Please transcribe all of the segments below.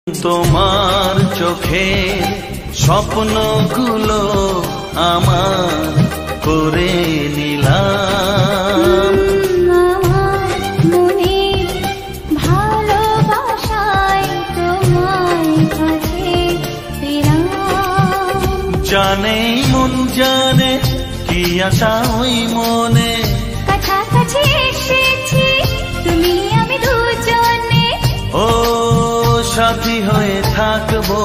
তোমার চোখে স্বপ্নগুলো আমার করে নিলাম, আমার মনে ভালোবাসায় তোমার কাছে পেলাম। জানে মন জানে কি আশা ওই মনে, কাছাকাছি এসেছি তুমি আমি দুজনে। ও সাথী হয়ে থাকবো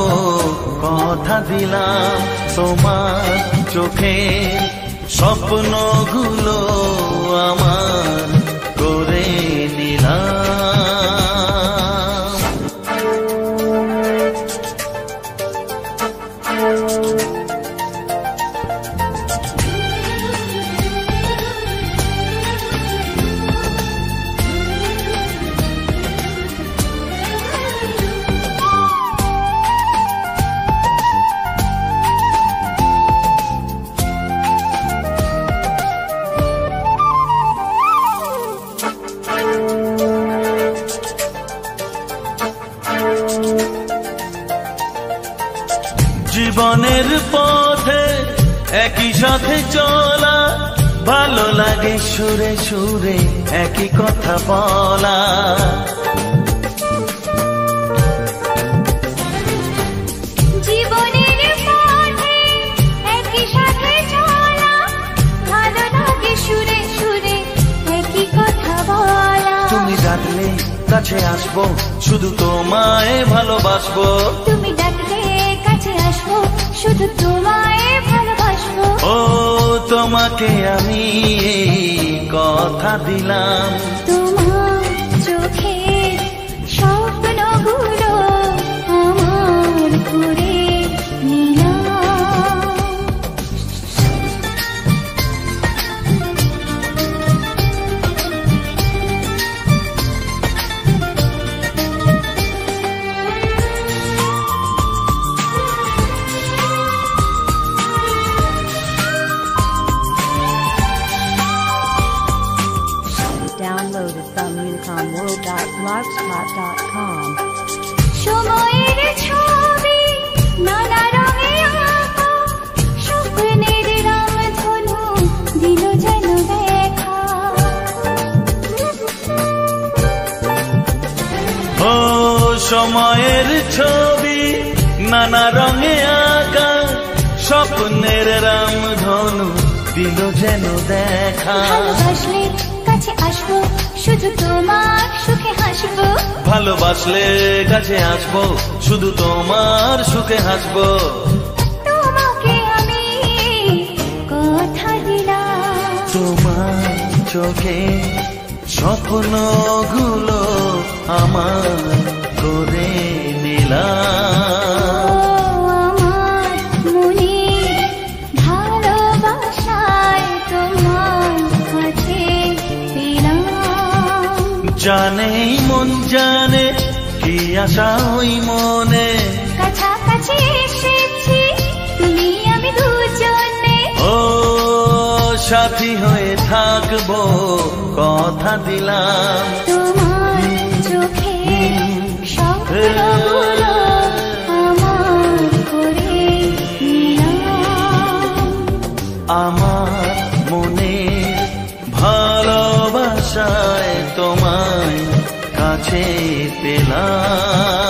কথা দিলাম, তোমার চোখে স্বপ্নগুলো আমার করে নিলাম। জীবনের পথে একই সাথে চলা, ভালো লাগে সুরে সুরে একই কথা বলা। জীবনের পথে একই সাথে চলা, ভালো লাগে সুরে সুরে একই কথা বলা। তুমি ডাকলে কাছে আসবো, শুধু তোমায় ভালোবাসবো। তুমি ডাকলে কাছে আসবো, শুধু তোমায় ভালোবাসবো। ও তোমাকে আমি কথা দিলাম, তোমার চোখে স্বপ্নগুলো আমার করে নিলাম। Downloaded from unicomworld.blogspot.com. সময়ের ছবি নানা রঙে আঁকা, স্বপ্নের রামধনু দিল যেন দেখা। ও সময়ের ছবি নানা রঙে আঁকা, স্বপ্নের রামধনু দিল যেন দেখা। ভালোবাসলে কাছে আসবো, শুধু তোমার সুখে হাসবো। ভালোবাসলে কাছে আসবো, শুধু তোমার সুখে হাসবো। তোমাকে আমি কথা দিলাম, তোমার চোখে স্বপ্নগুলো আমার করে নিলাম। আমার মনে ভালোবাসায় তোমার কাছে পেলাম। জানে মন জানে কি আশা ওই মনে, কাছাকাছি এসেছি তুমি আমি দুজনে। ও সাথী হয়ে থাকবো কথা দিলাম। তোমার চোখে স্বপ্নগুলো আমার করে নিলাম। আমার মনে ভালোবাসায় তোমায় কাছে পেলাম।